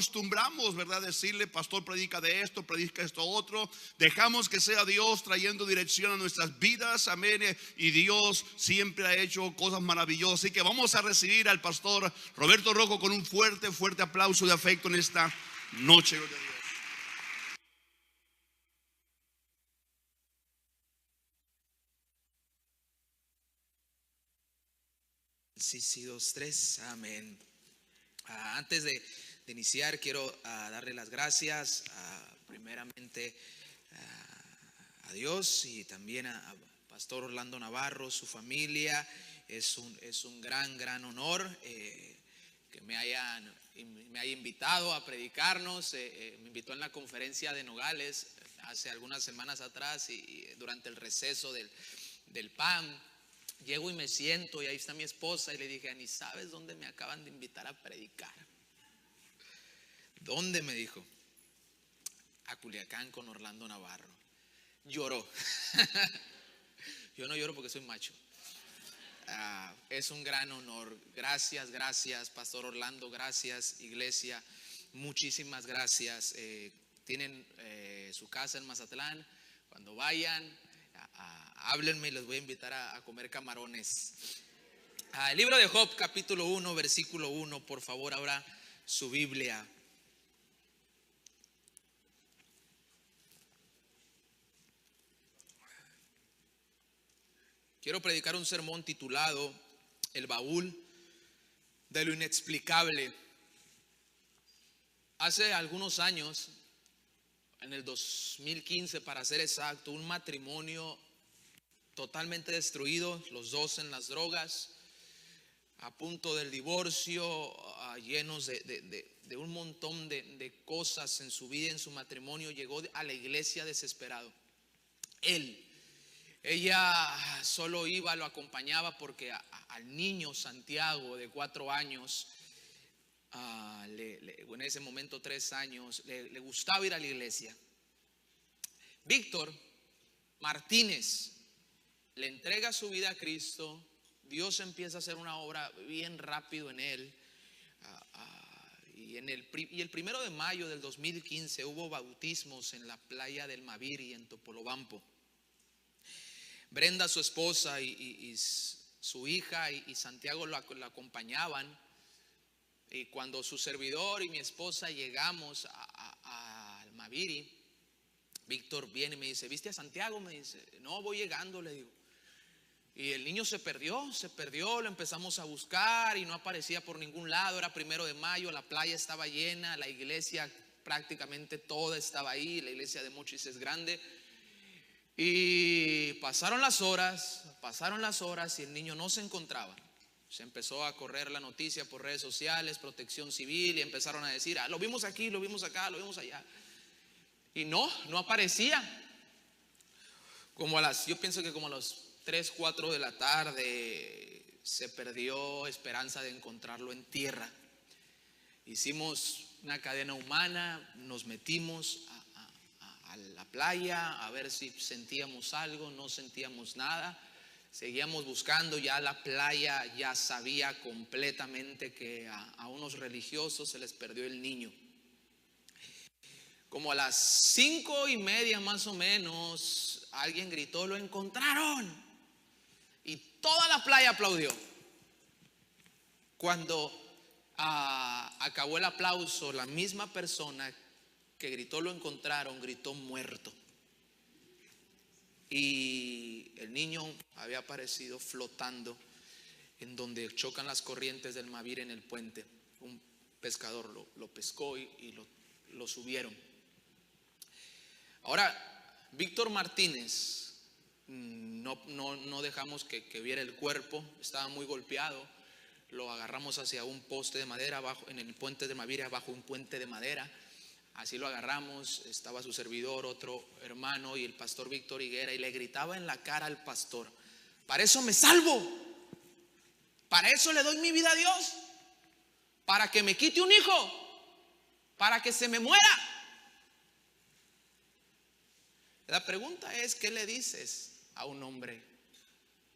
acostumbramos, ¿verdad? Decirle, pastor, predica de esto, predica esto otro. Dejamos que sea Dios trayendo dirección a nuestras vidas, amén. Y Dios siempre ha hecho cosas maravillosas. Así que vamos a recibir al pastor Roberto Rocco con un fuerte, fuerte aplauso de afecto en esta noche, gloria a Dios. Sí, 2, 3, amén. Antes de iniciar, quiero darle las gracias primeramente a Dios y también a Pastor Orlando Navarro, su familia. Es un gran honor que me haya invitado a predicarnos. Me invitó en la conferencia de Nogales hace algunas semanas atrás y durante el receso del PAN. Llego y me siento y ahí está mi esposa y le dije, ni sabes dónde me acaban de invitar a predicar. ¿Dónde? Me dijo. A Culiacán con Orlando Navarro. Lloró. Yo no lloro porque soy macho. Es un gran honor. Gracias, Pastor Orlando. Gracias, iglesia. Muchísimas gracias. Tienen su casa en Mazatlán. Cuando vayan, háblenme y les voy a invitar a comer camarones. El libro de Job, capítulo 1, versículo 1. Por favor, abra su Biblia. Quiero predicar un sermón titulado El baúl de lo inexplicable. Hace algunos años, en el 2015 para ser exacto, un matrimonio totalmente destruido, los dos en las drogas, a punto del divorcio, llenos de un montón de cosas en su vida, en su matrimonio. Llegó a la iglesia desesperado. Ella solo iba, lo acompañaba porque al niño Santiago de 4 años, en ese momento 3 años, le gustaba ir a la iglesia. Víctor Martínez le entrega su vida a Cristo. Dios empieza a hacer una obra bien rápido en él. Y el 1 de mayo del 2015 hubo bautismos en la playa del Maviri en Topolobampo. Brenda, su esposa, y su hija y Santiago la acompañaban. Y cuando su servidor y mi esposa llegamos al Maviri, Víctor viene y me dice, ¿viste a Santiago? Me dice, no, voy llegando, le digo. Y el niño se perdió, lo empezamos a buscar y no aparecía por ningún lado. Era 1 de mayo, la playa estaba llena, la iglesia prácticamente toda estaba ahí, la iglesia de Mochis es grande. Y pasaron las horas y el niño no se encontraba. Se empezó a correr la noticia por redes sociales, Protección Civil, y empezaron a decir, lo vimos aquí, lo vimos acá, lo vimos allá. Y no aparecía. Yo pienso que como a las 3, 4 de la tarde se perdió esperanza de encontrarlo en tierra. Hicimos una cadena humana, nos metimos a la playa a ver si sentíamos algo, no sentíamos nada. Seguíamos buscando, ya la playa ya sabía completamente que a unos religiosos se les perdió el niño. Como a las 5:30 más o menos, alguien gritó, lo encontraron. Y toda la playa aplaudió. Cuando acabó el aplauso, la misma persona que gritó lo encontraron, gritó muerto. Y el niño había aparecido flotando en donde chocan las corrientes del Mavir en el puente. Un pescador lo pescó y lo subieron. Ahora, Víctor Martínez, no dejamos que viera el cuerpo, estaba muy golpeado. Lo agarramos hacia un poste de madera abajo, en el puente de Mavir, bajo un puente de madera. Así lo agarramos, estaba su servidor, otro hermano y el pastor Víctor Higuera, y le gritaba en la cara al pastor, para eso me salvo, para eso le doy mi vida a Dios, para que me quite un hijo, para que se me muera. La pregunta es, ¿qué le dices a un hombre?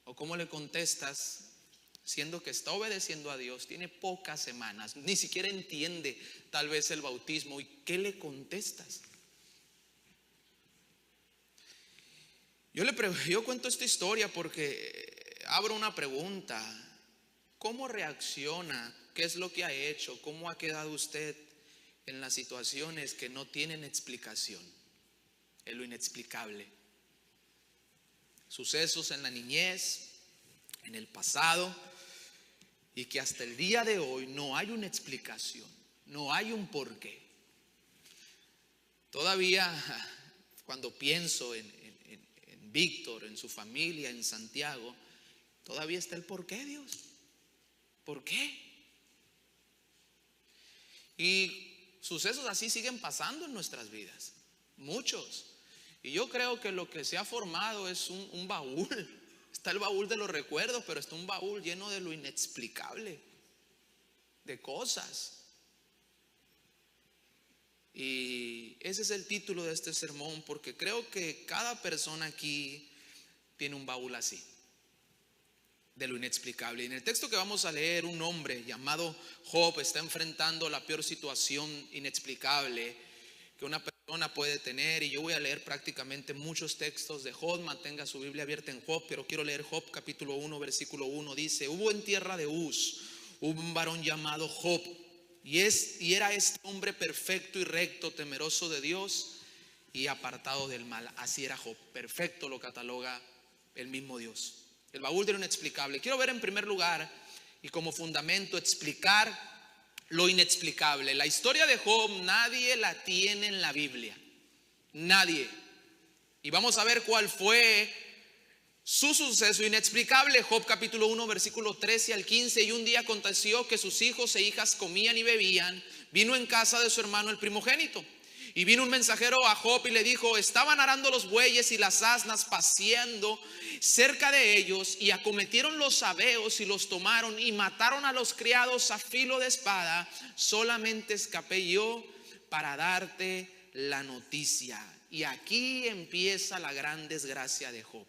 ¿O cómo le contestas siendo que está obedeciendo a Dios, tiene pocas semanas, ni siquiera entiende tal vez el bautismo. ¿Y qué le contestas? Yo cuento esta historia porque abro una pregunta. ¿Cómo reacciona? ¿Qué es lo que ha hecho? ¿Cómo ha quedado usted en las situaciones que no tienen explicación? En lo inexplicable. Sucesos en la niñez, en el pasado, y que hasta el día de hoy no hay una explicación, no hay un porqué. Todavía cuando pienso en Víctor, en su familia, en Santiago, todavía está el porqué, Dios. ¿Por qué? Y sucesos así siguen pasando en nuestras vidas, muchos. Y yo creo que lo que se ha formado es un baúl. Está el baúl de los recuerdos, pero está un baúl lleno de lo inexplicable, de cosas. Y ese es el título de este sermón, porque creo que cada persona aquí tiene un baúl así, de lo inexplicable. Y en el texto que vamos a leer, un hombre llamado Job está enfrentando la peor situación inexplicable que una persona puede tener. Y yo voy a leer prácticamente muchos textos de Job. Mantenga su Biblia abierta en Job, pero quiero leer Job capítulo 1 versículo 1. Dice: hubo en tierra de Uz un varón llamado Job, y era este hombre perfecto y recto, temeroso de Dios y apartado del mal. Así era Job, perfecto, lo cataloga el mismo Dios. El baúl de lo inexplicable. Quiero ver en primer lugar, y como fundamento, explicar lo inexplicable. La historia de Job nadie la tiene en la Biblia, nadie. Y vamos a ver cuál fue su suceso inexplicable. Job capítulo 1 versículo 13 al 15. Y un día aconteció que sus hijos e hijas comían y bebían. Vino en casa de su hermano el primogénito, y vino un mensajero a Job y le dijo: estaban arando los bueyes y las asnas paciendo cerca de ellos, y acometieron los sabeos y los tomaron y mataron a los criados a filo de espada. Solamente escapé yo para darte la noticia. Y aquí empieza la gran desgracia de Job.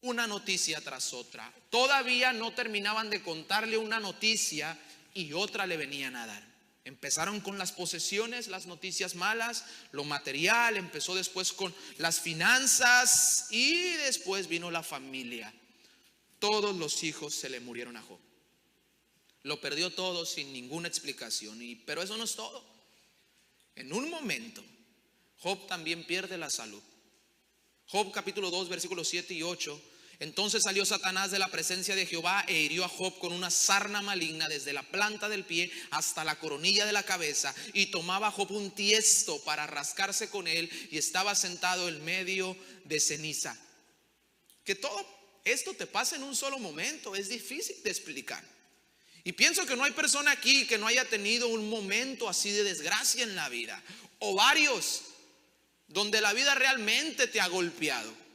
Una noticia tras otra. Todavía no terminaban de contarle una noticia y otra le venían a dar. Empezaron con las posesiones, las noticias malas, lo material. Empezó después con las finanzas y después vino la familia. Todos los hijos se le murieron a Job. Lo perdió todo sin ninguna explicación. Pero eso no es todo. En un momento, Job también pierde la salud. Job capítulo 2 versículos 7 y 8. Entonces salió Satanás de la presencia de Jehová e hirió a Job con una sarna maligna desde la planta del pie hasta la coronilla de la cabeza. Y tomaba Job un tiesto para rascarse con él, y estaba sentado en medio de ceniza. Que todo esto te pasa en un solo momento es difícil de explicar. Y pienso que no hay persona aquí que no haya tenido un momento así de desgracia en la vida, o varios, donde la vida realmente te ha golpeado.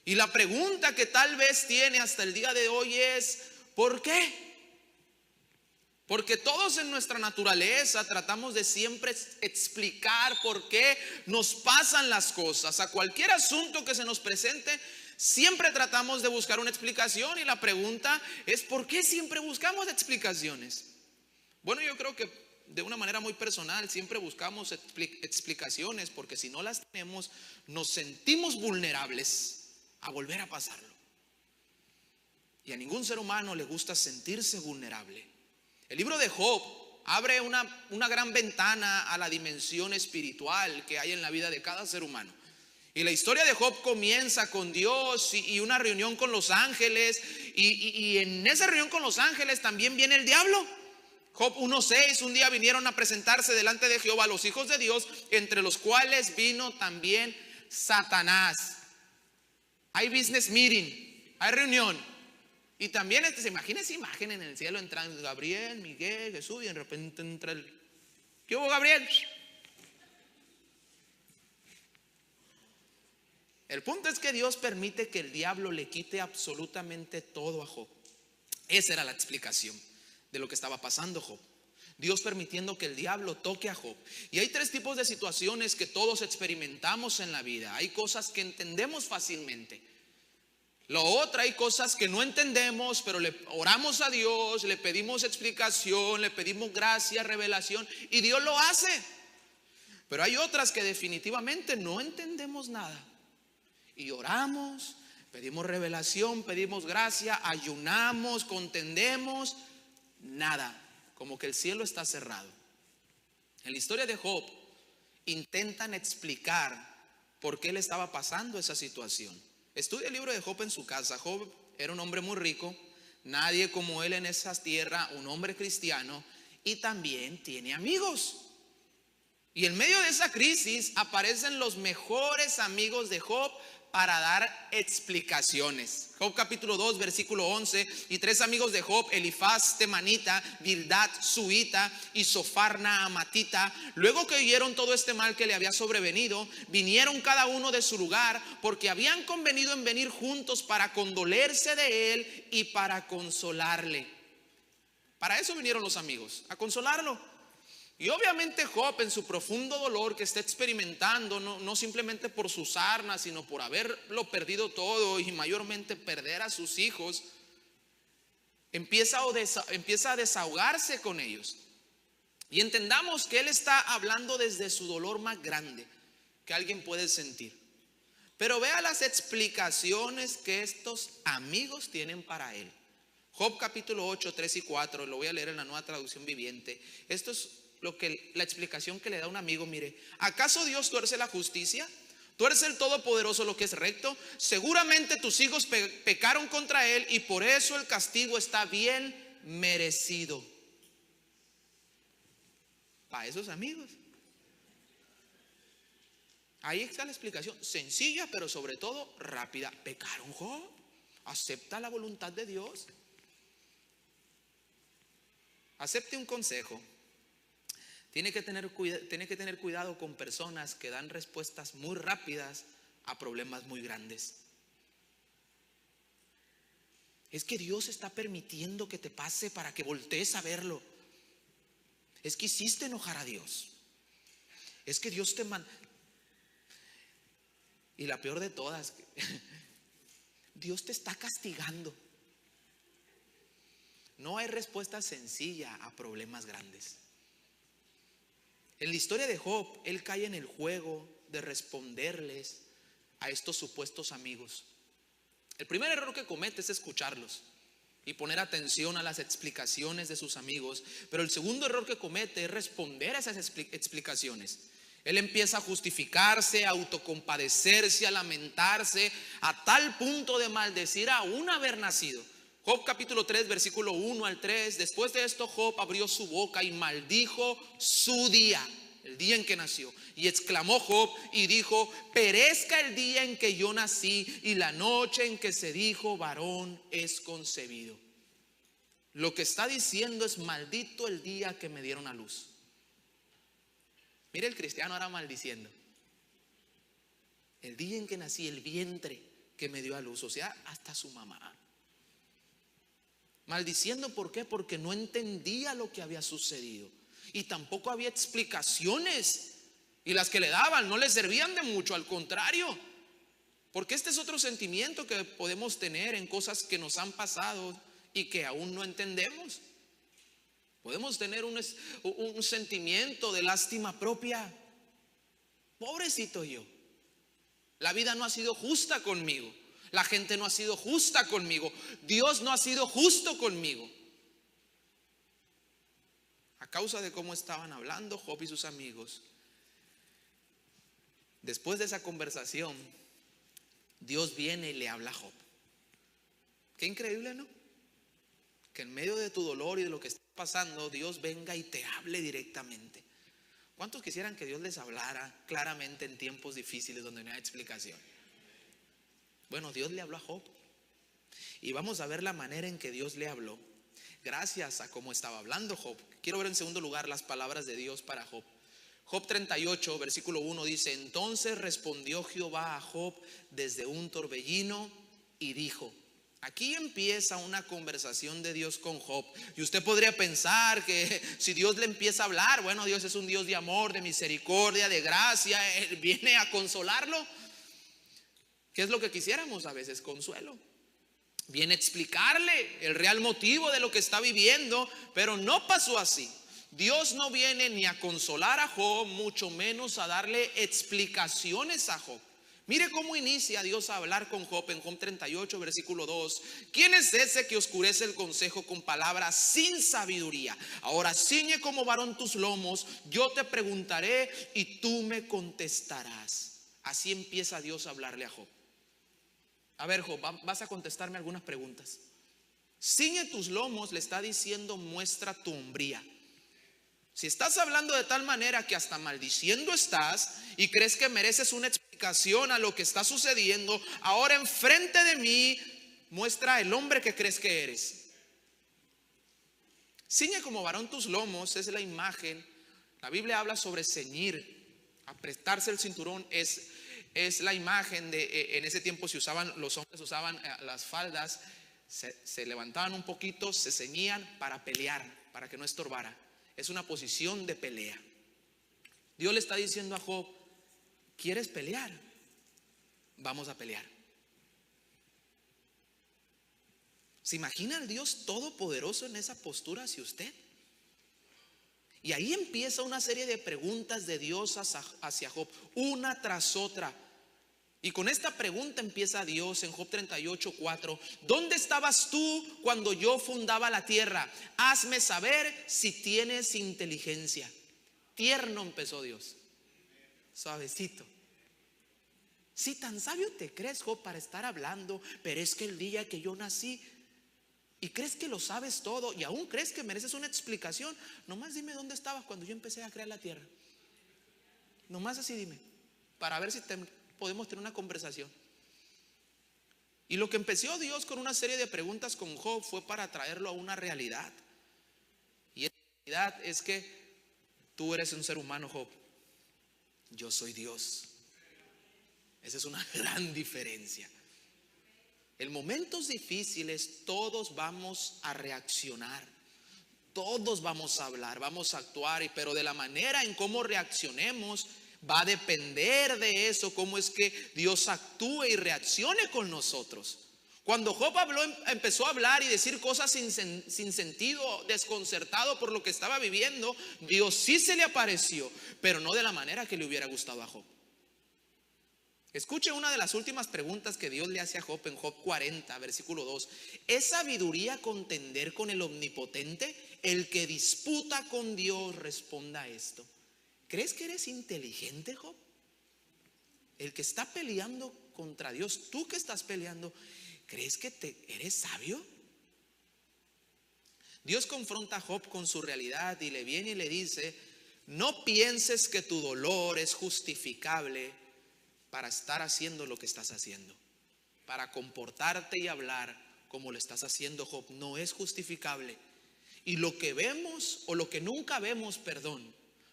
Y la pregunta que tal vez tiene hasta el día de hoy es: ¿por qué? Porque todos en nuestra naturaleza tratamos de siempre explicar por qué nos pasan las cosas. A cualquier asunto que se nos presente, siempre tratamos de buscar una explicación. Y la pregunta es: ¿por qué siempre buscamos explicaciones? Bueno, yo creo que de una manera muy personal siempre buscamos explicaciones, porque si no las tenemos, nos sentimos vulnerables a volver a pasarlo. Y a ningún ser humano le gusta sentirse vulnerable. El libro de Job abre una gran ventana a la dimensión espiritual que hay en la vida de cada ser humano. Y la historia de Job comienza con Dios y una reunión con los ángeles. Y en esa reunión con los ángeles también viene el diablo. Job 1:6. Un día vinieron a presentarse delante de Jehová los hijos de Dios, entre los cuales vino también Satanás. Hay business meeting, hay reunión. Y también se imagina esa imagen en el cielo, entran Gabriel, Miguel, Jesús, y de repente entra el... ¿Qué hubo, Gabriel? El punto es que Dios permite que el diablo le quite absolutamente todo a Job. Esa era la explicación de lo que estaba pasando Job. Dios permitiendo que el diablo toque a Job. Y hay tres tipos de situaciones que todos experimentamos en la vida. Hay cosas que entendemos fácilmente. Lo otro, hay cosas que no entendemos, pero le oramos a Dios, le pedimos explicación, le pedimos gracia, revelación, y Dios lo hace. Pero hay otras que definitivamente no entendemos nada. Y oramos, pedimos revelación, pedimos gracia, ayunamos, contendemos, nada. Como que el cielo está cerrado. En la historia de Job intentan explicar por qué le estaba pasando esa situación. Estudia el libro de Job en su casa. Job era un hombre muy rico, nadie como él en esa tierra, un hombre cristiano, y también tiene amigos. Y en medio de esa crisis aparecen los mejores amigos de Job para dar explicaciones. Job capítulo 2 versículo 11: y 3 amigos de Job, Elifaz temanita, Bildad suita y Sofar naamatita, luego que oyeron todo este mal que le había sobrevenido, vinieron cada uno de su lugar, porque habían convenido en venir juntos para condolerse de él y para consolarle. Para eso vinieron los amigos, a consolarlo. Y obviamente Job, en su profundo dolor que está experimentando, no simplemente por sus sarnas, sino por haberlo perdido todo y mayormente perder a sus hijos, empieza a desahogarse con ellos. Y entendamos que él está hablando desde su dolor más grande que alguien puede sentir. Pero vea las explicaciones que estos amigos tienen para él. Job capítulo 8, 3 y 4, lo voy a leer en la Nueva Traducción Viviente. Esto es la explicación que le da un amigo. Mire: ¿acaso Dios tuerce la justicia? ¿Tuerce el Todopoderoso lo que es recto? Seguramente tus hijos pecaron contra él, y por eso el castigo está bien merecido. Para esos amigos. Ahí está la explicación, sencilla pero sobre todo rápida. ¿Pecaron, Job? ¿Acepta la voluntad de Dios? Acepte un consejo. Tiene que tener cuidado con personas que dan respuestas muy rápidas a problemas muy grandes. Es que Dios está permitiendo que te pase para que voltees a verlo. Es que hiciste enojar a Dios. Es que Dios te manda. Y la peor de todas, Dios te está castigando. No hay respuesta sencilla a problemas grandes. En la historia de Job, él cae en el juego de responderles a estos supuestos amigos. El primer error que comete es escucharlos y poner atención a las explicaciones de sus amigos. Pero el segundo error que comete es responder a esas explicaciones. Él empieza a justificarse, a autocompadecerse, a lamentarse, a tal punto de maldecir aún haber nacido. Job capítulo 3 versículo 1 al 3. Después de esto Job abrió su boca y maldijo su día, el día en que nació. Y exclamó Job y dijo: perezca el día en que yo nací y la noche en que se dijo varón es concebido. Lo que está diciendo es: maldito el día que me dieron a luz. Mire, el cristiano ahora maldiciendo el día en que nací, el vientre que me dio a luz, o sea, hasta su mamá. Maldiciendo, ¿por qué? Porque no entendía lo que había sucedido y tampoco había explicaciones, y las que le daban no le servían de mucho, al contrario. Porque este es otro sentimiento que podemos tener en cosas que nos han pasado y que aún no entendemos. Podemos tener un sentimiento de lástima propia. Pobrecito yo, la vida no ha sido justa conmigo. La gente no ha sido justa conmigo. Dios no ha sido justo conmigo. A causa de cómo estaban hablando Job y sus amigos. Después de esa conversación, Dios viene y le habla a Job. Qué increíble, ¿no? Que en medio de tu dolor y de lo que está pasando, Dios venga y te hable directamente. ¿Cuántos quisieran que Dios les hablara claramente en tiempos difíciles donde no hay explicación? Bueno, Dios le habló a Job. Y vamos a ver la manera en que Dios le habló, gracias a cómo estaba hablando Job. Quiero ver en segundo lugar las palabras de Dios para Job. Job 38, versículo 1 dice: entonces respondió Jehová a Job desde un torbellino y dijo. Aquí empieza una conversación de Dios con Job. Y usted podría pensar que si Dios le empieza a hablar, bueno, Dios es un Dios de amor, de misericordia, de gracia, Él viene a consolarlo. ¿Qué es lo que quisiéramos a veces? Consuelo. viene a explicarle el real motivo de lo que está viviendo, pero no pasó así. Dios no viene ni a consolar a Job, mucho menos a darle explicaciones a Job. Mire cómo inicia Dios a hablar con Job en Job 38, versículo 2. ¿Quién es ese que oscurece el consejo con palabras sin sabiduría? Ahora ciñe como varón tus lomos, yo te preguntaré y tú me contestarás. Así empieza Dios a hablarle a Job. A ver, Job, vas a contestarme algunas preguntas. Ciñe tus lomos, le está diciendo, muestra tu hombría. Si estás hablando de tal manera que hasta maldiciendo estás y crees que mereces una explicación a lo que está sucediendo, ahora enfrente de mí muestra el hombre que crees que eres. Ciñe como varón tus lomos es la imagen. La Biblia habla sobre ceñir, apretarse el cinturón es la imagen de en ese tiempo los hombres usaban las faldas, se levantaban un poquito, se ceñían para pelear, para que no estorbara. Es una posición de pelea. Dios le está diciendo a Job, ¿quieres pelear? Vamos a pelear. ¿Se imagina al Dios todopoderoso en esa postura hacia usted? Y ahí empieza una serie de preguntas de Dios hacia Job, una tras otra. Y con esta pregunta empieza Dios en Job 38:4. ¿Dónde estabas tú cuando yo fundaba la tierra? Hazme saber si tienes inteligencia. Tierno empezó Dios, suavecito. Si tan sabio te crees, Job, para estar hablando, pero es que el día que yo nací y crees que lo sabes todo y aún crees que mereces una explicación, nomás dime dónde estabas cuando yo empecé a crear la tierra. Nomás así dime, para ver si podemos tener una conversación. Y lo que empezó Dios con una serie de preguntas con Job fue para traerlo a una realidad. Y esa realidad es que tú eres un ser humano, Job. Yo soy Dios. Esa es una gran diferencia. En momentos difíciles todos vamos a reaccionar. Todos vamos a hablar, vamos a actuar, pero de la manera en cómo reaccionemos va a depender de eso, cómo es que Dios actúe y reaccione con nosotros. Cuando Job empezó a hablar y decir cosas sin sentido, desconcertado por lo que estaba viviendo, Dios sí se le apareció, pero no de la manera que le hubiera gustado a Job. Escuche una de las últimas preguntas que Dios le hace a Job en Job 40, versículo 2. ¿Es sabiduría contender con el omnipotente? El que disputa con Dios responda a esto. ¿Crees que eres inteligente, Job? El que está peleando contra Dios, tú que estás peleando, ¿crees que eres sabio? Dios confronta a Job con su realidad y le viene y le dice, no pienses que tu dolor es justificable para estar haciendo lo que estás haciendo. Para comportarte y hablar como lo estás haciendo, Job, no es justificable. Y lo que vemos, o lo que nunca vemos,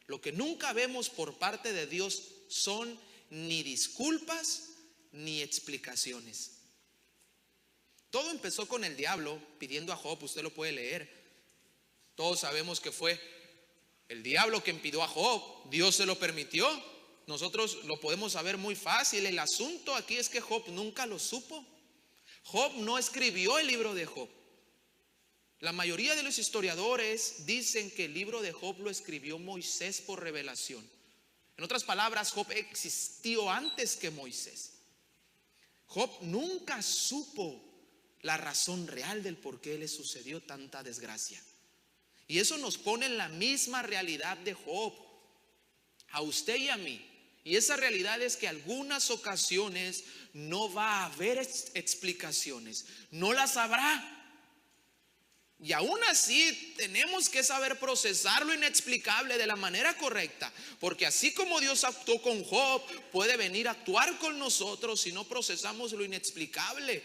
lo que nunca vemos por parte de Dios son ni disculpas ni explicaciones. Todo empezó con el diablo pidiendo a Job, usted lo puede leer. Todos sabemos que fue el diablo quien pidió a Job, Dios se lo permitió. Nosotros lo podemos saber muy fácil. El asunto aquí es que Job nunca lo supo. Job no escribió el libro de Job. La mayoría de los historiadores dicen que el libro de Job lo escribió Moisés por revelación. En otras palabras, Job existió antes que Moisés. Job nunca supo la razón real del por qué le sucedió tanta desgracia. Y eso nos pone en la misma realidad de Job, a usted y a mí. Y esa realidad es que algunas ocasiones no va a haber explicaciones, no las habrá. Y aún así tenemos que saber procesar lo inexplicable de la manera correcta, porque así como Dios actuó con Job, puede venir a actuar con nosotros si no procesamos lo inexplicable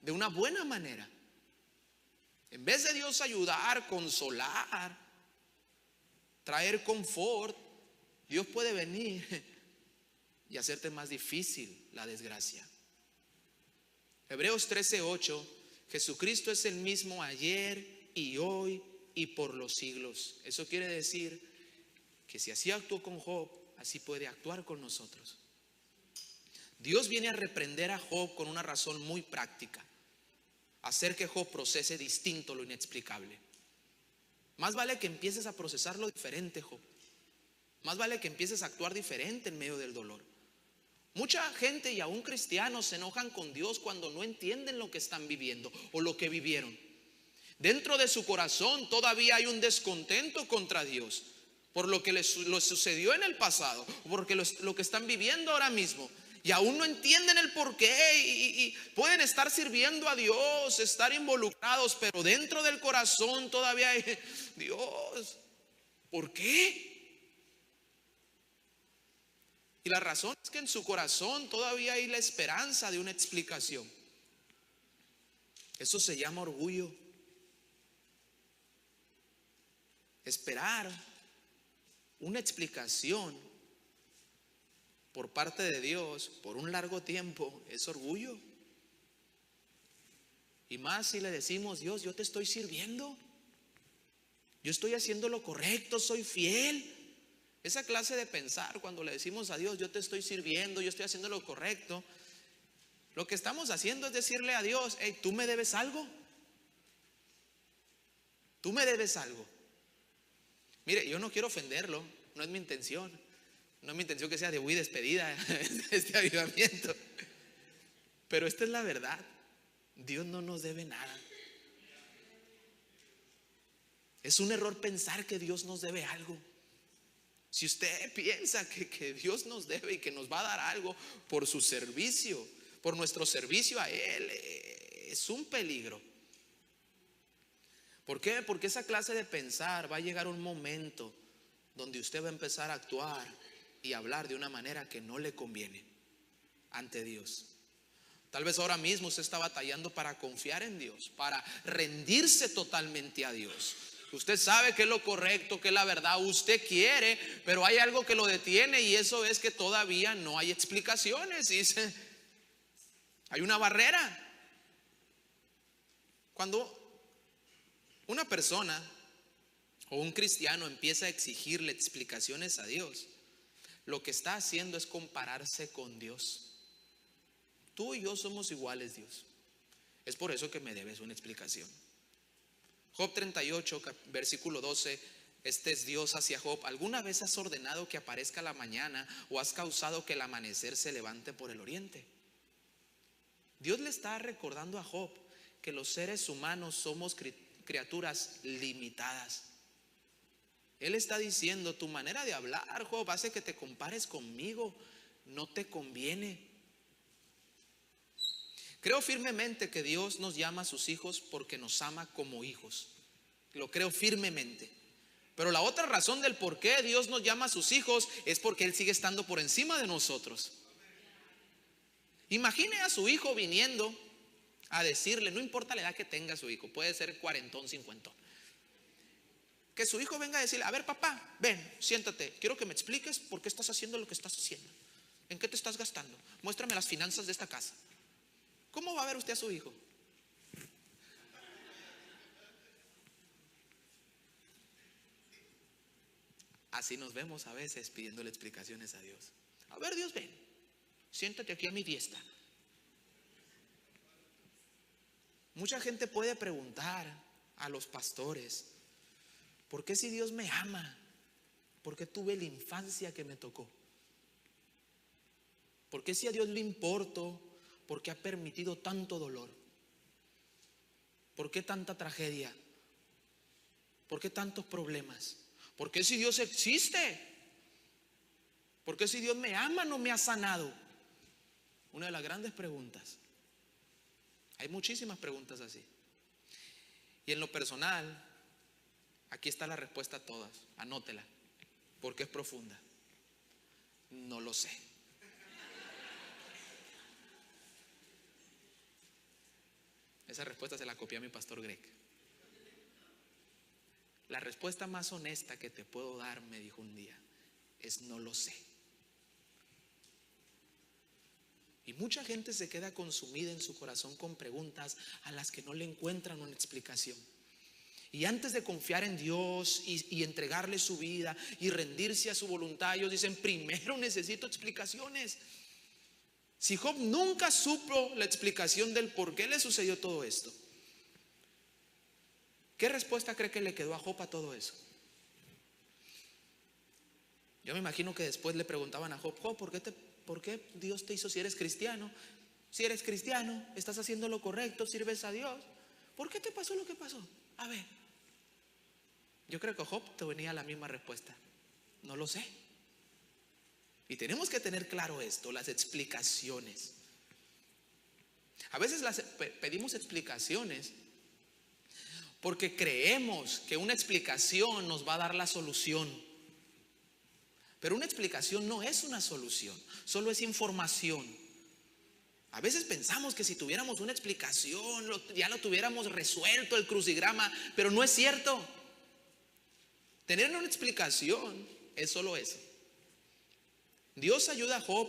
de una buena manera. En vez de Dios ayudar, consolar, traer confort, Dios puede venir y hacerte más difícil la desgracia. Hebreos 13:8. Jesucristo es el mismo ayer y hoy y por los siglos. Eso quiere decir que si así actuó con Job, así puede actuar con nosotros. Dios viene a reprender a Job con una razón muy práctica. hacer que Job procese distinto lo inexplicable. Más vale que empieces a procesarlo diferente, Job. Más vale que empieces a actuar diferente en medio del dolor. Mucha gente y aún cristianos se enojan con Dios cuando no entienden lo que están viviendo o lo que vivieron. Dentro de su corazón todavía hay un descontento contra Dios por lo que les sucedió en el pasado, porque lo que están viviendo ahora mismo. Y aún no entienden el porqué y pueden estar sirviendo a Dios, estar involucrados, pero dentro del corazón todavía hay, Dios, ¿por qué? Y la razón es que en su corazón todavía hay la esperanza de una explicación. Eso se llama orgullo. Esperar una explicación por parte de Dios por un largo tiempo es orgullo. Y más si le decimos: Dios, yo te estoy sirviendo, yo estoy haciendo lo correcto, soy fiel. Esa clase de pensar, cuando le decimos a Dios: yo te estoy sirviendo, yo estoy haciendo lo correcto, lo que estamos haciendo es decirle a Dios: hey, tú me debes algo. Tú me debes algo. Mire, yo no quiero ofenderlo, no es mi intención. No es mi intención que sea de huir despedida este avivamiento. Pero esta es la verdad. Dios no nos debe nada. Es un error pensar que Dios nos debe algo. Si usted piensa que Dios nos debe y que nos va a dar algo por su servicio, por nuestro servicio a Él, es un peligro. ¿Por qué? Porque esa clase de pensar va a llegar un momento donde usted va a empezar a actuar y hablar de una manera que no le conviene ante Dios. Tal vez ahora mismo usted está batallando para confiar en Dios, para rendirse totalmente a Dios. Usted sabe que es lo correcto, que es la verdad, usted quiere, pero hay algo que lo detiene, y eso es que todavía no hay explicaciones. Dice, hay una barrera. Cuando una persona o un cristiano empieza a exigirle explicaciones a Dios, lo que está haciendo es compararse con Dios. Tú y yo somos iguales, Dios. Es por eso que me debes una explicación. Job 38, versículo 12. Este es Dios hacia Job: ¿alguna vez has ordenado que aparezca la mañana, o has causado que el amanecer se levante por el oriente? Dios le está recordando a Job que los seres humanos somos criaturas limitadas. Él está diciendo: tu manera de hablar, Job, hace que te compares conmigo, no te conviene. Creo firmemente que Dios nos llama a sus hijos porque nos ama como hijos. Lo creo firmemente. Pero la otra razón del por qué Dios nos llama a sus hijos es porque Él sigue estando por encima de nosotros. Imagine a su hijo viniendo a decirle, no importa la edad que tenga su hijo, puede ser cuarentón, cincuentón, que su hijo venga a decirle: a ver, papá, ven, siéntate, quiero que me expliques por qué estás haciendo lo que estás haciendo, en qué te estás gastando, muéstrame las finanzas de esta casa. ¿Cómo va a ver usted a su hijo? Así nos vemos a veces pidiéndole explicaciones a Dios. A ver, Dios, ven, siéntate aquí a mi diestra. Mucha gente puede preguntar a los pastores: ¿por qué si Dios me ama? ¿Por qué tuve la infancia que me tocó? ¿Por qué si a Dios le importo? ¿Por qué ha permitido tanto dolor? ¿Por qué tanta tragedia? ¿Por qué tantos problemas? ¿Por qué si Dios existe? ¿Por qué si Dios me ama no me ha sanado? Una de las grandes preguntas. Hay muchísimas preguntas así. Y en lo personal, aquí está la respuesta a todas. Anótela, porque es profunda. No lo sé. Esa respuesta se la copié a mi pastor Greg. La respuesta más honesta que te puedo dar, me dijo un día, es: no lo sé. Y mucha gente se queda consumida en su corazón con preguntas a las que no le encuentran una explicación. Y antes de confiar en Dios y entregarle su vida y rendirse a su voluntad, ellos dicen: primero necesito explicaciones. Si Job nunca supo la explicación del por qué le sucedió todo esto, ¿Qué respuesta cree que le quedó a Job a todo eso? Yo me imagino que después le preguntaban a Job: Job, ¿por qué Dios te hizo si eres cristiano? Si eres cristiano, estás haciendo lo correcto, sirves a Dios. ¿Por qué te pasó lo que pasó? A ver. Yo creo que a Job te venía la misma respuesta: no lo sé. Y tenemos que tener claro esto, las explicaciones. A veces pedimos explicaciones porque creemos que una explicación nos va a dar la solución. Pero una explicación no es una solución, solo es información. A veces pensamos que si tuviéramos una explicación ya lo tuviéramos resuelto el crucigrama, pero no es cierto. Tener una explicación es solo eso. Dios ayuda a Job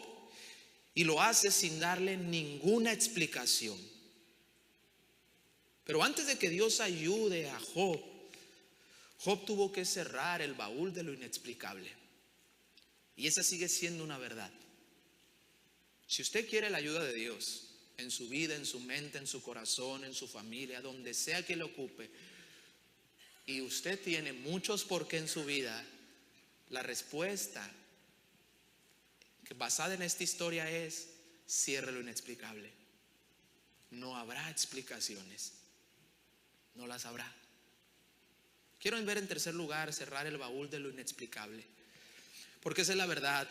y lo hace sin darle ninguna explicación. Pero antes de que Dios ayude a Job, Job tuvo que cerrar el baúl de lo inexplicable. Y esa sigue siendo una verdad. Si usted quiere la ayuda de Dios en su vida, en su mente, en su corazón, en su familia, donde sea que le ocupe, y usted tiene muchos por qué en su vida, la respuesta que basada en esta historia es: cierre lo inexplicable. No habrá explicaciones, no las habrá. Quiero ver en tercer lugar cerrar el baúl de lo inexplicable, porque esa es la verdad.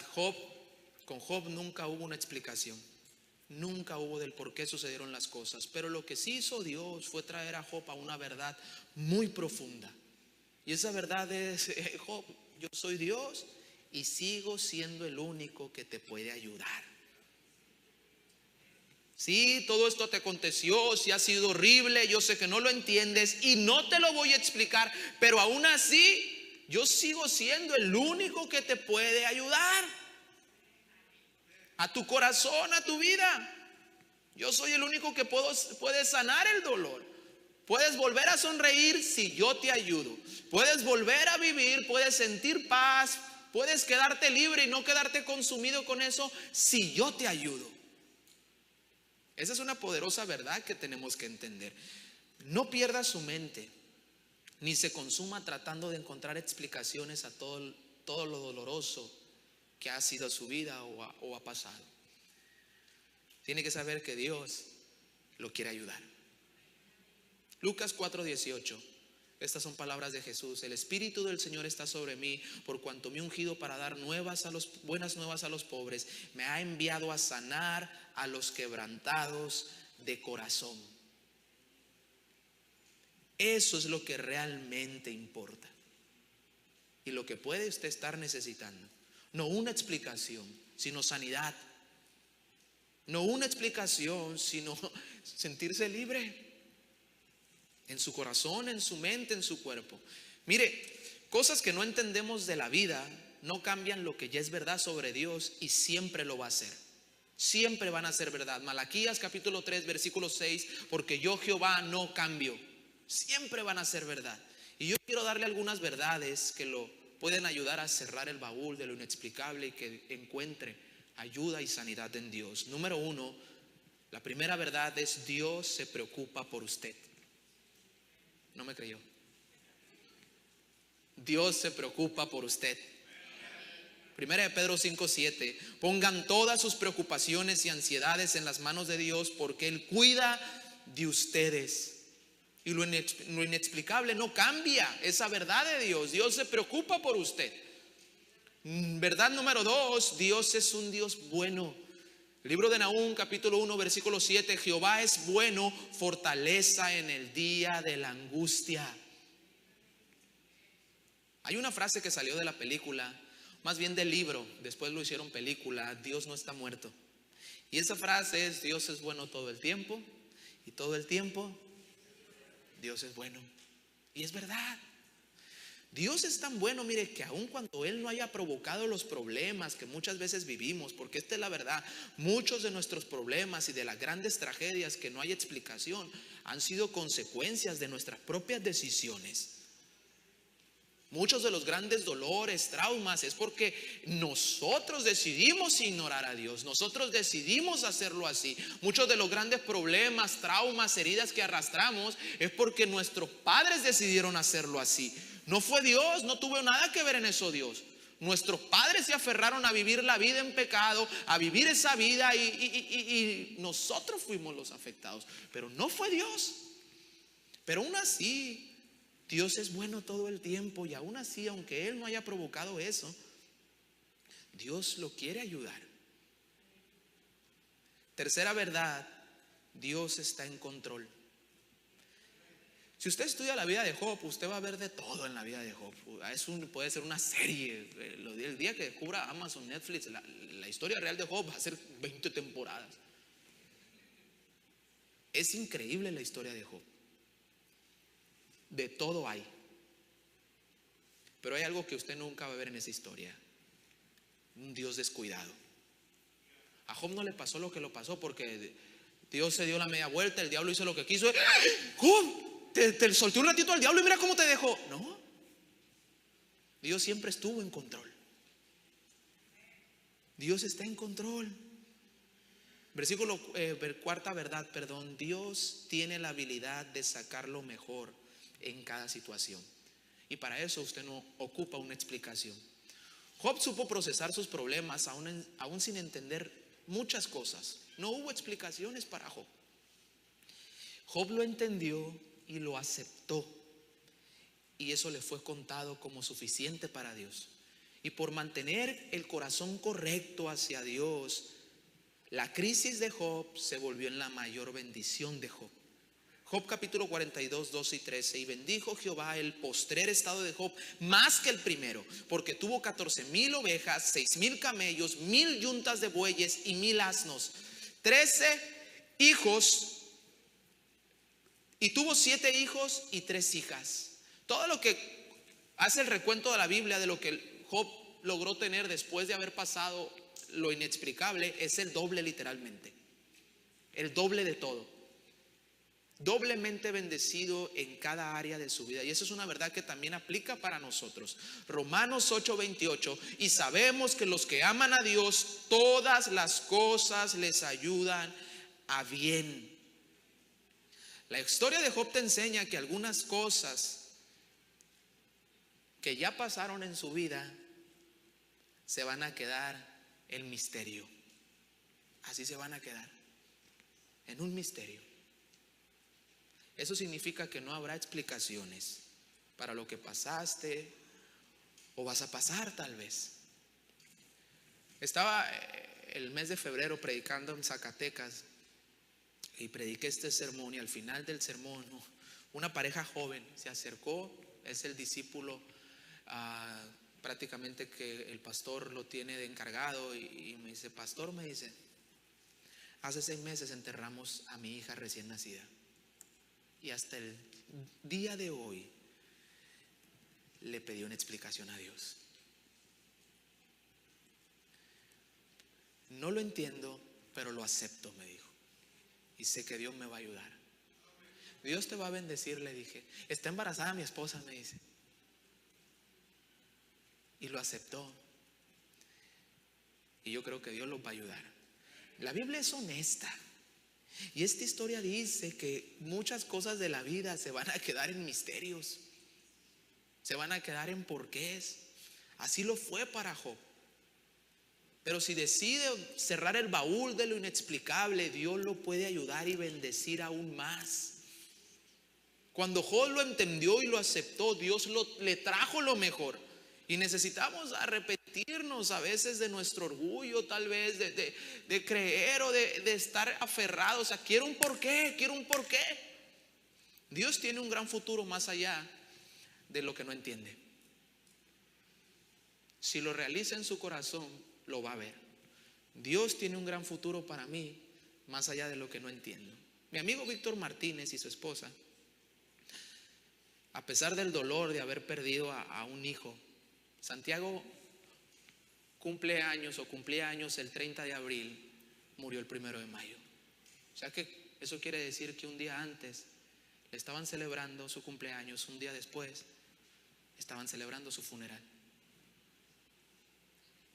Con Job nunca hubo una explicación, nunca hubo del por qué sucedieron las cosas. Pero lo que sí hizo Dios fue traer a Job a una verdad muy profunda. Y esa verdad es: Job, yo soy Dios y sigo siendo el único que te puede ayudar. Sí, todo esto te aconteció, sí ha sido horrible, yo sé que no lo entiendes y no te lo voy a explicar, pero aún así yo sigo siendo el único que te puede ayudar a tu corazón, a tu vida. Yo soy el único que puede sanar el dolor. Puedes volver a sonreír si yo te ayudo. Puedes volver a vivir, puedes sentir paz, puedes quedarte libre y no quedarte consumido con eso si yo te ayudo. Esa es una poderosa verdad que tenemos que entender. No pierda su mente ni se consuma tratando de encontrar explicaciones a todo lo doloroso que ha sido su vida o ha pasado. Tiene que saber que Dios lo quiere ayudar. Lucas 4:18. Estas son palabras de Jesús: el Espíritu del Señor está sobre mí, por cuanto me ha ungido para dar buenas nuevas a los pobres. Me ha enviado a sanar a los quebrantados de corazón. Eso es lo que realmente importa y lo que puede usted estar necesitando. No una explicación, sino sanidad. No una explicación, sino sentirse libre en su corazón, en su mente, en su cuerpo. Mire, cosas que no entendemos de la vida no cambian lo que ya es verdad sobre Dios, y siempre lo va a hacer. Siempre van a ser verdad. Malaquías capítulo 3 versículo 6: porque yo Jehová no cambio. Siempre van a ser verdad. Y yo quiero darle algunas verdades que lo pueden ayudar a cerrar el baúl de lo inexplicable y que encuentre ayuda y sanidad en Dios. Número 1, la primera verdad es: Dios se preocupa por usted. ¿No me creyó? Dios se preocupa por usted. Primera de Pedro 5:7: pongan todas sus preocupaciones y ansiedades en las manos de Dios, porque Él cuida de ustedes. Y lo inexplicable no cambia esa verdad de Dios. Dios se preocupa por usted. Verdad número 2: Dios es un Dios bueno. El libro de Nahum capítulo 1 versículo 7: Jehová es bueno, fortaleza en el día de la angustia. Hay una frase que salió de la película, más bien del libro, después lo hicieron película: Dios no está muerto. Y esa frase es: Dios es bueno todo el tiempo, y todo el tiempo Dios es bueno. Y es verdad. Dios es tan bueno, mire, que aun cuando Él no haya provocado los problemas que muchas veces vivimos, porque esta es la verdad, muchos de nuestros problemas y de las grandes tragedias que no hay explicación han sido consecuencias de nuestras propias decisiones. Muchos de los grandes dolores, traumas, es porque nosotros decidimos ignorar a Dios. Nosotros decidimos hacerlo así. Muchos de los grandes problemas, traumas, heridas que arrastramos es porque nuestros padres decidieron hacerlo así. No fue Dios, no tuvo nada que ver en eso Dios. Nuestros padres se aferraron a vivir la vida en pecado, a vivir esa vida y nosotros fuimos los afectados. Pero no fue Dios. Pero aún así, Dios es bueno todo el tiempo y aún así, aunque Él no haya provocado eso, Dios lo quiere ayudar. Tercera verdad, Dios está en control. Si usted estudia la vida de Job, usted va a ver de todo en la vida de Job. Puede ser una serie. El día que descubra Amazon, Netflix, la historia real de Job va a ser 20 temporadas. Es increíble la historia de Job. De todo hay. Pero hay algo que usted nunca va a ver en esa historia: un Dios descuidado. A Job no le pasó lo que lo pasó porque Dios se dio la media vuelta, el diablo hizo lo que quiso. Job, te solté un ratito al diablo y mira cómo te dejó. No, Dios siempre estuvo en control. Dios está en control. Versículo, cuarta verdad, perdón. Dios tiene la habilidad de sacar lo mejor en cada situación. Y para eso usted no ocupa una explicación. Job supo procesar sus problemas aún sin entender muchas cosas. No hubo explicaciones para Job. Job lo entendió y lo aceptó. Y eso le fue contado como suficiente para Dios. Y por mantener el corazón correcto hacia Dios, la crisis de Job se volvió en la mayor bendición de Job. Job capítulo 42, 12 y 13. Y bendijo Jehová el postrer estado de Job más que el primero, porque tuvo 14,000 ovejas, 6,000 camellos, 1,000 yuntas de bueyes y 1,000 asnos, 13 hijos, y tuvo 7 hijos y 3 hijas. Todo lo que hace el recuento de la Biblia de lo que Job logró tener después de haber pasado lo inexplicable es el doble, literalmente. El doble de todo. Doblemente bendecido en cada área de su vida. Y eso es una verdad que también aplica para nosotros. Romanos 8:28. Y sabemos que los que aman a Dios, todas las cosas les ayudan a bien. La historia de Job te enseña que algunas cosas que ya pasaron en su vida se van a quedar en misterio. Así se van a quedar, en un misterio. Eso significa que no habrá explicaciones para lo que pasaste o vas a pasar tal vez. Estaba el mes de febrero predicando en Zacatecas y prediqué este sermón, y al final del sermón una pareja joven se acercó. Es el discípulo prácticamente que el pastor lo tiene de encargado, y me dice: pastor, me dice, hace 6 meses enterramos a mi hija recién nacida. Y hasta el día de hoy le pedí una explicación a Dios. No lo entiendo, pero lo acepto, me dijo. Y sé que Dios me va a ayudar. Dios te va a bendecir, le dije. Está embarazada mi esposa, me dice. Y lo aceptó. Y yo creo que Dios los va a ayudar. La Biblia es honesta. Y esta historia dice que muchas cosas de la vida se van a quedar en misterios, se van a quedar en porqués. Así lo fue para Job. Pero si decide cerrar el baúl de lo inexplicable, Dios lo puede ayudar y bendecir aún más. Cuando Job lo entendió y lo aceptó, Dios le trajo lo mejor. Y necesitamos arrepentirnos a veces de nuestro orgullo, tal vez de creer o de estar aferrados. O sea, quiero un porqué. Dios tiene un gran futuro más allá de lo que no entiende. Si lo realiza en su corazón, lo va a ver. Dios tiene un gran futuro para mí más allá de lo que no entiendo. Mi amigo Víctor Martínez y su esposa, a pesar del dolor de haber perdido a un hijo, Santiago cumplía años el 30 de abril, murió el 1 de mayo. O sea que eso quiere decir que un día antes le estaban celebrando su cumpleaños, un día después estaban celebrando su funeral.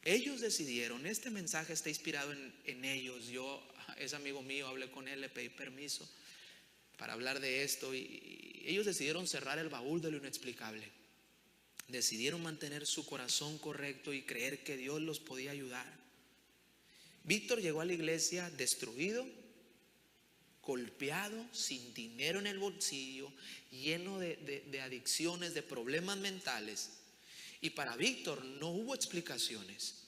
Ellos decidieron, este mensaje está inspirado en ellos. Yo, es amigo mío, hablé con él, le pedí permiso para hablar de esto y ellos decidieron cerrar el baúl de lo inexplicable. Decidieron mantener su corazón correcto y creer que Dios los podía ayudar. Víctor llegó a la iglesia destruido, golpeado, sin dinero en el bolsillo, lleno de adicciones, de problemas mentales. Y para Víctor no hubo explicaciones.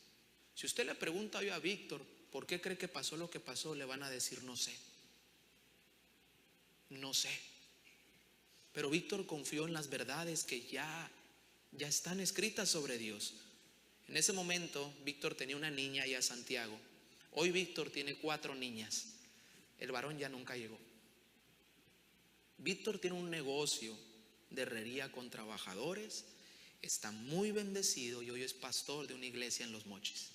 Si usted le pregunta hoy a Víctor ¿por qué cree que pasó lo que pasó?, le van a decir no sé. No sé. Pero Víctor confió en las verdades que ya están escritas sobre Dios. En ese momento Víctor tenía una niña y a Santiago. Hoy Víctor tiene 4 niñas. El varón ya nunca llegó. Víctor tiene un negocio de herrería con trabajadores. Está muy bendecido y hoy es pastor de una iglesia en Los Mochis.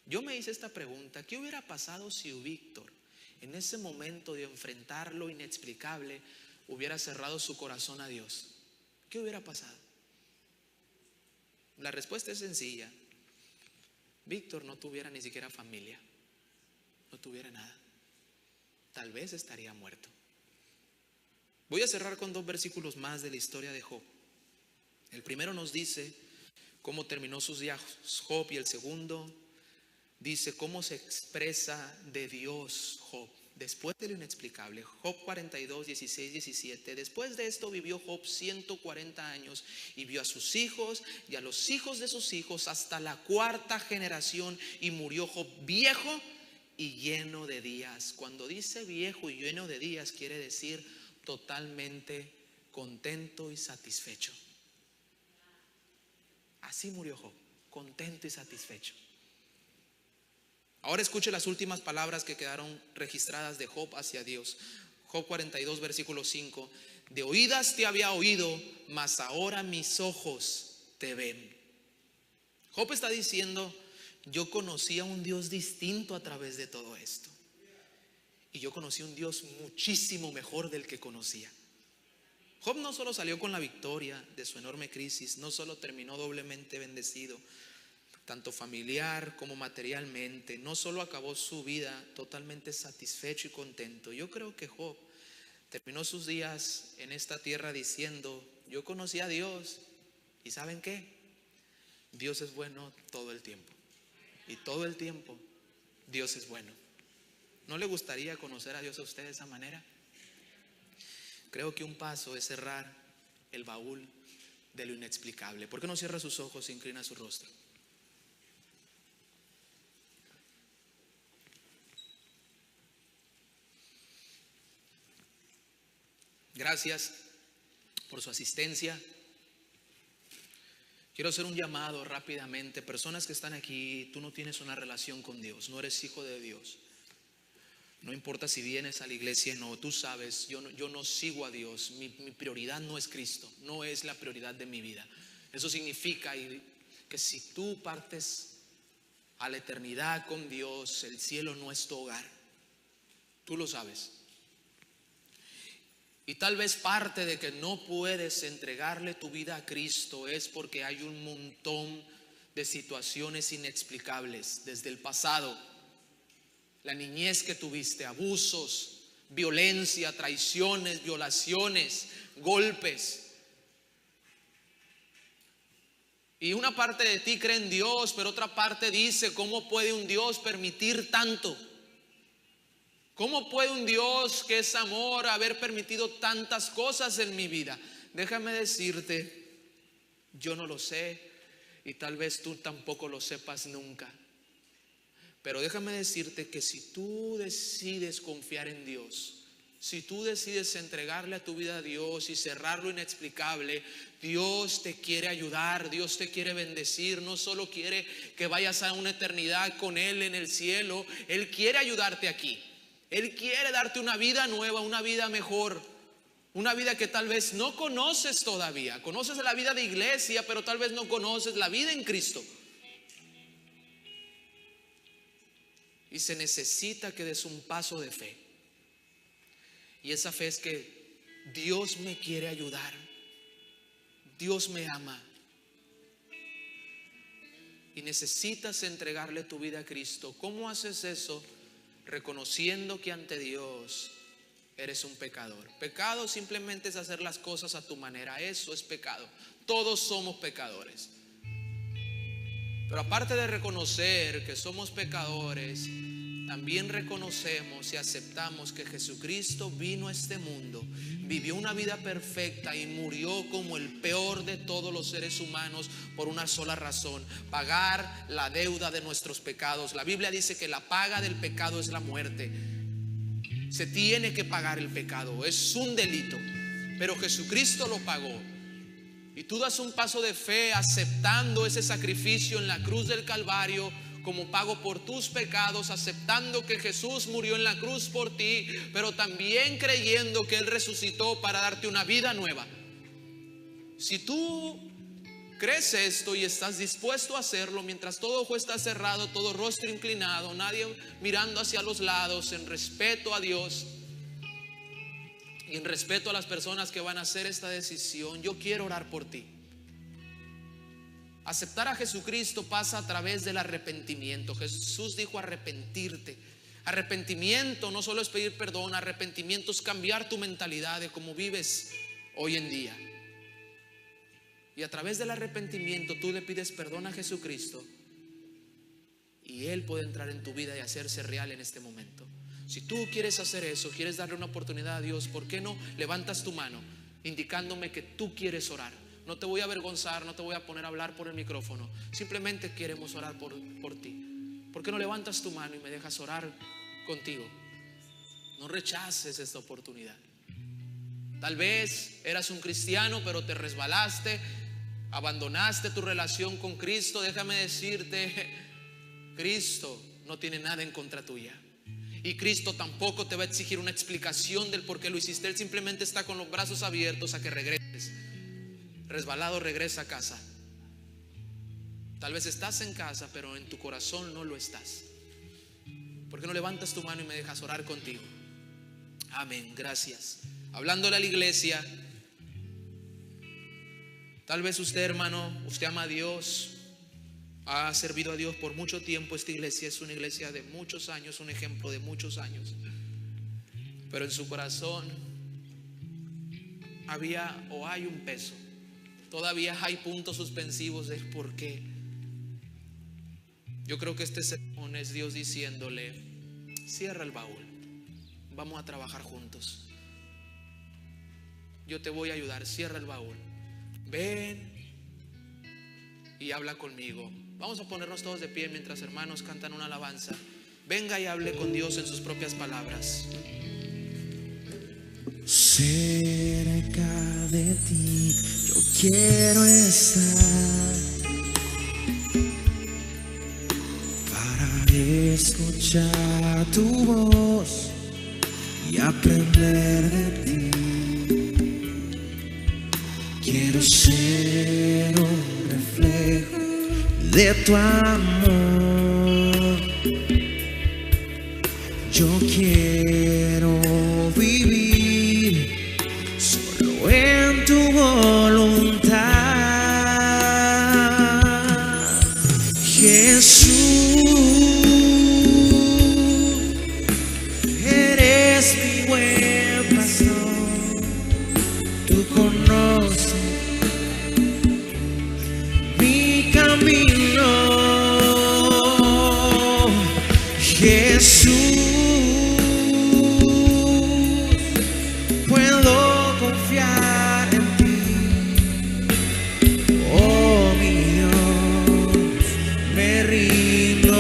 Yo me hice esta pregunta: ¿qué hubiera pasado si Víctor, en ese momento de enfrentar lo inexplicable, hubiera cerrado su corazón a Dios? ¿Qué hubiera pasado? La respuesta es sencilla. Víctor no tuviera ni siquiera familia, no tuviera nada. Tal vez estaría muerto. Voy a cerrar con 2 versículos más de la historia de Job. El primero nos dice cómo terminó sus días Job, y el segundo dice cómo se expresa de Dios Job después de lo inexplicable. Job 42, 16, 17. Después de esto vivió Job 140 años y vio a sus hijos y a los hijos de sus hijos hasta la 4ª generación, y murió Job viejo y lleno de días. Cuando dice viejo y lleno de días, quiere decir totalmente contento y satisfecho. Así murió Job, contento y satisfecho. Ahora escuche las últimas palabras que quedaron registradas de Job hacia Dios. Job 42, versículo 5. De oídas te había oído, mas ahora mis ojos te ven. Job está diciendo: yo conocí a un Dios distinto a través de todo esto. Y yo conocí un Dios muchísimo mejor del que conocía. Job no solo salió con la victoria de su enorme crisis, no solo terminó doblemente bendecido, tanto familiar como materialmente, no solo acabó su vida totalmente satisfecho y contento. Yo creo que Job terminó sus días en esta tierra diciendo: yo conocí a Dios, y ¿saben qué? Dios es bueno todo el tiempo, y todo el tiempo Dios es bueno. ¿No le gustaría conocer a Dios a usted de esa manera? Creo que un paso es cerrar el baúl de lo inexplicable. ¿Por qué no cierra sus ojos e inclina su rostro? Gracias por su asistencia. Quiero hacer un llamado rápidamente. Personas que están aquí, tú no tienes una relación con Dios, no eres hijo de Dios. No importa si vienes a la iglesia o no, tú sabes, yo no sigo a Dios. Mi prioridad no es Cristo, no es la prioridad de mi vida. Eso significa que si tú partes a la eternidad con Dios, el cielo no es tu hogar. Tú lo sabes. Y tal vez parte de que no puedes entregarle tu vida a Cristo es porque hay un montón de situaciones inexplicables desde el pasado. La niñez que tuviste, abusos, violencia, traiciones, violaciones, golpes. Y una parte de ti cree en Dios, pero otra parte dice: ¿cómo puede un Dios permitir tanto? ¿Cómo puede un Dios que es amor haber permitido tantas cosas en mi vida? Déjame decirte, yo no lo sé, y tal vez tú tampoco lo sepas nunca. Pero déjame decirte que si tú decides confiar en Dios, si tú decides entregarle a tu vida a Dios y cerrar lo inexplicable, Dios te quiere ayudar, Dios te quiere bendecir. No solo quiere que vayas a una eternidad con Él en el cielo, Él quiere ayudarte aquí. Él quiere darte una vida nueva, una vida mejor, una vida que tal vez no conoces todavía. Conoces la vida de iglesia, pero tal vez no conoces la vida en Cristo. Y se necesita que des un paso de fe. Y esa fe es que Dios me quiere ayudar. Dios me ama y necesitas entregarle tu vida a Cristo. ¿Cómo haces eso? Reconociendo que ante Dios eres un pecador. Pecado simplemente es hacer las cosas a tu manera. Eso es pecado. Todos somos pecadores. Pero aparte de reconocer que somos pecadores, también reconocemos y aceptamos que Jesucristo vino a este mundo, vivió una vida perfecta y murió como el peor de todos los seres humanos por una sola razón: pagar la deuda de nuestros pecados. La Biblia dice que la paga del pecado es la muerte. Se tiene que pagar el pecado, es un delito, pero Jesucristo lo pagó. Y tú das un paso de fe aceptando ese sacrificio en la cruz del Calvario como pago por tus pecados, aceptando que Jesús murió en la cruz por ti, pero también creyendo que Él resucitó para darte una vida nueva. Si tú crees esto y estás dispuesto a hacerlo, mientras todo ojo está cerrado, todo rostro inclinado, nadie mirando hacia los lados, en respeto a Dios y en respeto a las personas que van a hacer esta decisión, yo quiero orar por ti. Aceptar a Jesucristo pasa a través del arrepentimiento. Jesús dijo arrepentirte. Arrepentimiento no solo es pedir perdón, arrepentimiento es cambiar tu mentalidad de cómo vives hoy en día. Y a través del arrepentimiento tú le pides perdón a Jesucristo y Él puede entrar en tu vida y hacerse real en este momento. Si tú quieres hacer eso, quieres darle una oportunidad a Dios, ¿por qué no levantas tu mano indicándome que tú quieres orar? No te voy a avergonzar, no te voy a poner a hablar por el micrófono. Simplemente queremos orar por ti. ¿Por qué no levantas tu mano y me dejas orar contigo? No rechaces esta oportunidad. Tal vez eras un cristiano, pero te resbalaste, abandonaste tu relación con Cristo. Déjame decirte, Cristo no tiene nada en contra tuya. Y Cristo tampoco te va a exigir una explicación del por qué lo hiciste. Él simplemente está con los brazos abiertos a que regreses. Resbalado, regresa a casa. Tal vez estás en casa, pero en tu corazón no lo estás. ¿Por qué no levantas tu mano y me dejas orar contigo? Amén, gracias. Hablándole a la iglesia. Tal vez usted, hermano, usted ama a Dios, ha servido a Dios por mucho tiempo. Esta iglesia es una iglesia de muchos años, un ejemplo de muchos años. Pero en su corazón había o hay un peso. Todavía hay puntos suspensivos de por qué. Yo creo que este sermón es Dios diciéndole: cierra el baúl, vamos a trabajar juntos. Yo te voy a ayudar, cierra el baúl. Ven y habla conmigo. Vamos a ponernos todos de pie mientras hermanos cantan una alabanza. Venga y hable con Dios en sus propias palabras. Cerca de ti yo quiero estar para escuchar tu voz y aprender de ti. Quiero ser un reflejo de tu amor. Yo quiero vivir solo en tu voluntad, Jesús. Eres mi buen pastor, tú conoces mi camino, Jesús. Puedo confiar en ti, oh mi Dios, me rindo,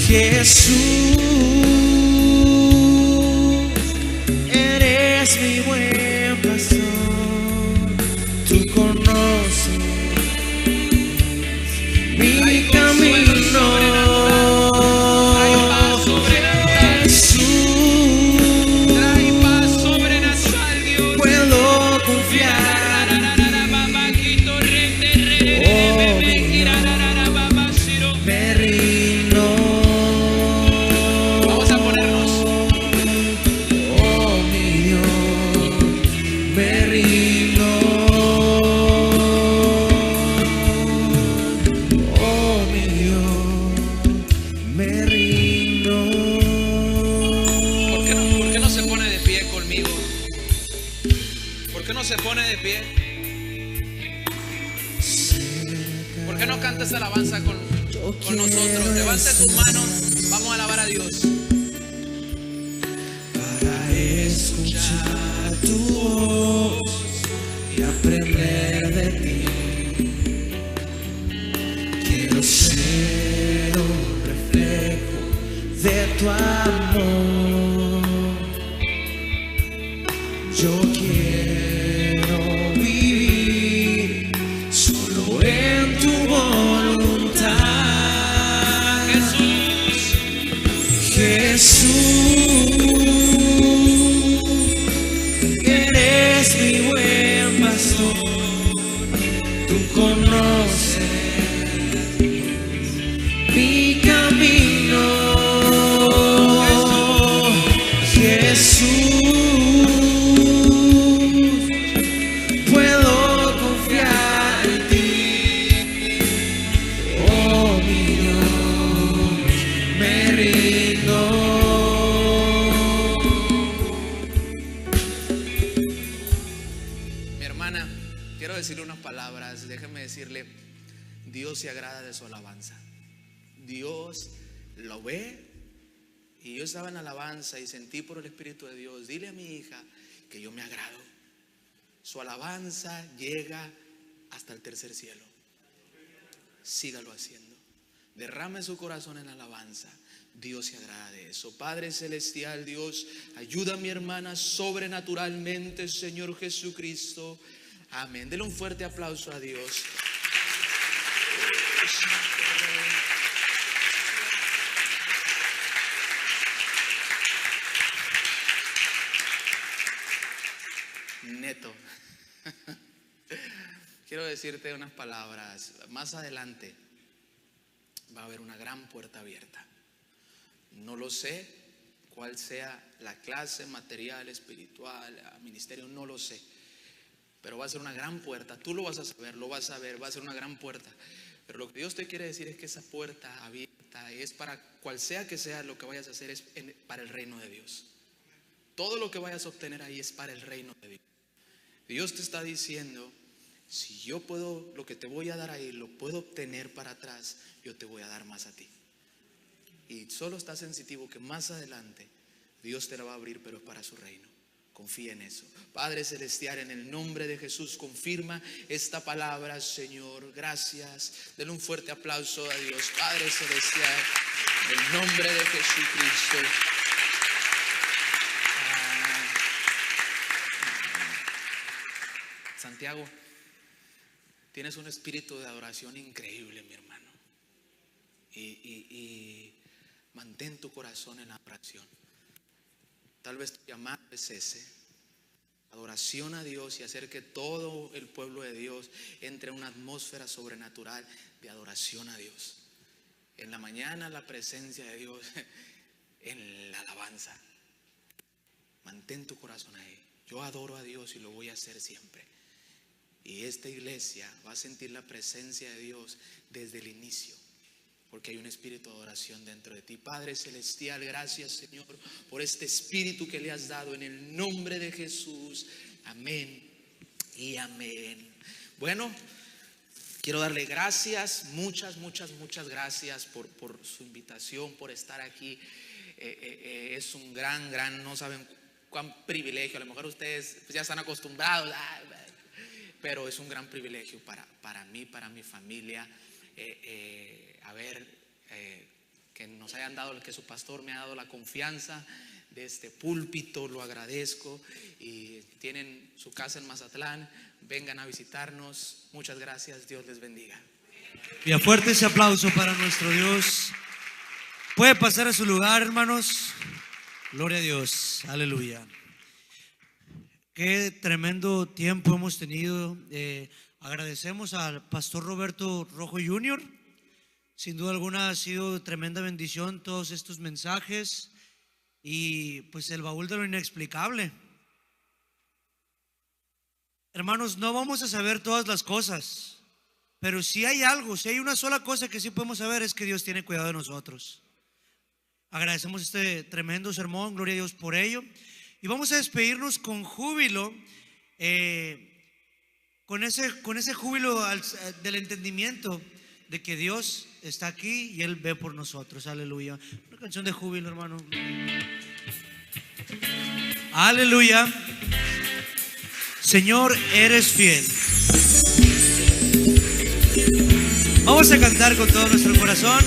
Jesús. Eres mi buen pastor, tú conoces mi camino, Jesús. Trae paz sobrenatural, Dios. Puedo confiar, me rindo, Vamos a ponernos. oh mi Dios, qué no canta esta alabanza con nosotros? Levante sus manos, vamos a alabar a Dios. Para escuchar tu voz y aprender de ti. Quiero ser un reflejo de tu amor. Yo quiero vivir solo en tu voluntad. Jesús, Jesús, eres mi buen pastor. Tú conoces mi camino. Jesús, puedo confiar en ti. Oh, mi Dios, me rindo. mi hermana, quiero decirle unas palabras. Déjeme decirle, Dios se agrada de su alabanza. Dios lo ve. Y yo estaba en alabanza y sentí por el Espíritu de Dios: dile a mi hija que yo me agrado. Su alabanza llega hasta el tercer cielo. Sígalo haciendo. Derrame su corazón en alabanza. Dios se agrada de eso. Padre celestial, Dios, ayuda a mi hermana sobrenaturalmente, Señor Jesucristo. Amén. Dele un fuerte aplauso a Dios. Neto. Quiero decirte unas palabras. Más adelante va a haber una gran puerta abierta. No lo sé cuál sea la clase, material, espiritual, ministerio, no lo sé. Pero va a ser una gran puerta. Tú lo vas a saber, lo vas a ver, va a ser una gran puerta. Pero lo que Dios te quiere decir es que esa puerta abierta es para cual sea que sea lo que vayas a hacer, es para el reino de Dios. Todo lo que vayas a obtener ahí es para el reino de Dios. Dios te está diciendo: si yo puedo, lo que te voy a dar ahí, lo puedo obtener para atrás, yo te voy a dar más a ti. Y solo está sensitivo que más adelante Dios te la va a abrir, pero es para su reino. Confía en eso. Padre celestial, en el nombre de Jesús, confirma esta palabra, Señor. Gracias. Denle un fuerte aplauso a Dios. Padre celestial, en el nombre de Jesucristo. Santiago, tienes un espíritu de adoración increíble, mi hermano. Y mantén tu corazón en la adoración. Tal vez tu llamado es ese: adoración a Dios, y hacer que todo el pueblo de Dios entre en una atmósfera sobrenatural de adoración a Dios. En la mañana la presencia de Dios, en la alabanza. Mantén tu corazón ahí. Yo adoro a Dios y lo voy a hacer siempre. Y esta iglesia va a sentir la presencia de Dios desde el inicio, porque hay un espíritu de adoración dentro de ti. Padre celestial, gracias, Señor, por este espíritu que le has dado, en el nombre de Jesús. Amén y amén. Bueno, quiero darle gracias, muchas gracias por su invitación, por estar aquí. Es un gran, no saben cuán privilegio. A lo mejor ustedes pues ya están acostumbrados, pero es un gran privilegio para mí, para mi familia, que nos hayan dado, que su pastor me ha dado la confianza de este púlpito. Lo agradezco. Y tienen su casa en Mazatlán, vengan a visitarnos. Muchas gracias, Dios les bendiga. Y a fuerte ese aplauso para nuestro Dios. Puede pasar a su lugar, hermanos. Gloria a Dios, aleluya. Qué tremendo tiempo hemos tenido. Agradecemos al pastor Roberto Rojo Jr. Sin duda alguna ha sido tremenda bendición todos estos mensajes, y pues el baúl de lo inexplicable. Hermanos, no vamos a saber todas las cosas, pero si hay algo, si hay una sola cosa que sí podemos saber, es que Dios tiene cuidado de nosotros. Agradecemos este tremendo sermón, gloria a Dios por ello. Y vamos a despedirnos con júbilo, con ese júbilo del entendimiento de que Dios está aquí y Él ve por nosotros. Aleluya. Una canción de júbilo, hermano. Aleluya. Señor, eres fiel. Vamos a cantar con todo nuestro corazón.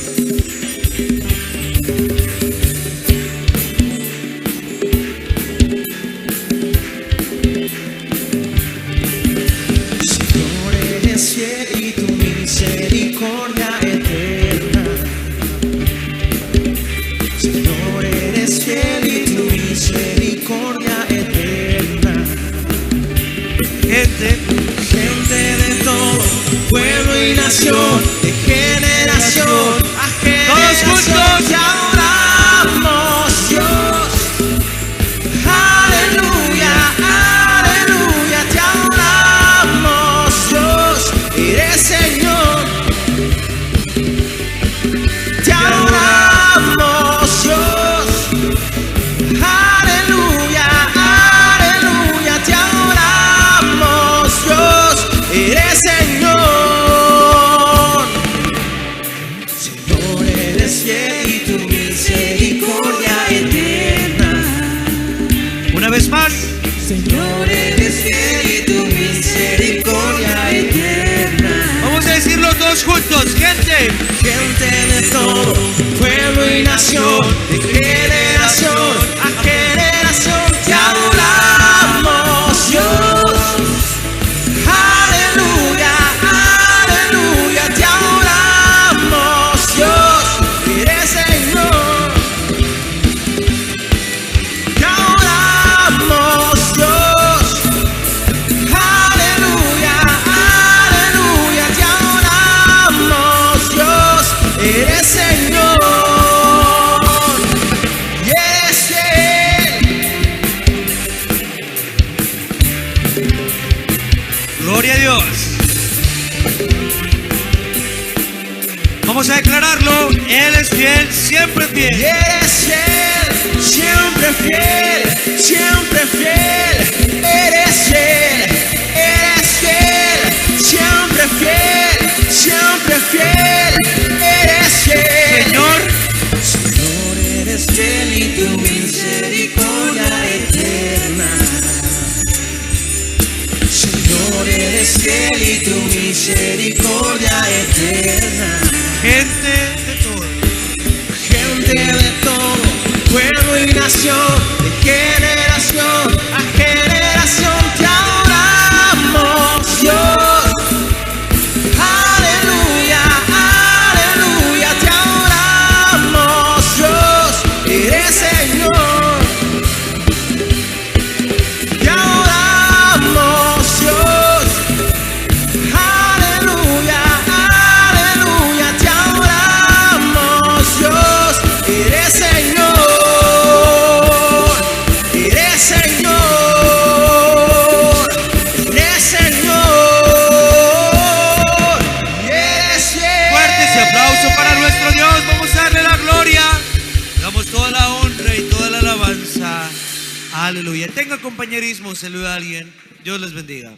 Señor, eres fiel y tu misericordia eterna. Señor, eres fiel y tu misericordia eterna. Gente de todo pueblo y nación, de generación a generación, te adoramos, Dios. Aleluya, aleluya, te adoramos, Dios. Eres Señor, te adoramos, Dios. Aleluya, aleluya, te adoramos, Dios. Eres Señor. Señor, eres fiel y tu misericordia eterna. Una vez más. Señor, eres fiel y tu misericordia eterna. Vamos a decirlo todos juntos. Gente Gente de todo pueblo y nación, de generación a generación, te adoramos, Dios. Aleluya, aleluya, te adoramos, Dios. Eres Señor, te adoramos, Dios. Aleluya, aleluya, te adoramos, Dios. Eres Señor y eres fiel. gloria a Dios. Vamos a declararlo. Él es fiel, siempre Y fiel. eres fiel, siempre fiel, siempre fiel. Eres fiel, eres fiel, siempre fiel, siempre fiel. Eres fiel. Señor, Señor, eres fiel y tu misericordia eterna. Señor, eres fiel y tu misericordia eterna. gente de todo. Gente de todo pueblo y nación, de generación a generación, te adoramos, Dios. Aleluya, aleluya, te adoramos, Dios. Eres Señor, te adoramos, Dios. Aleluya, aleluya, te adoramos, Dios. Eres Señor, eres Señor, eres Señor, y eres fiel. Fuerte ese aplauso para nuestro Dios. Vamos a darle la gloria. Damos toda la honra y toda la alabanza. Aleluya. Tenga compañerismo, saluda a alguien. Dios les bendiga.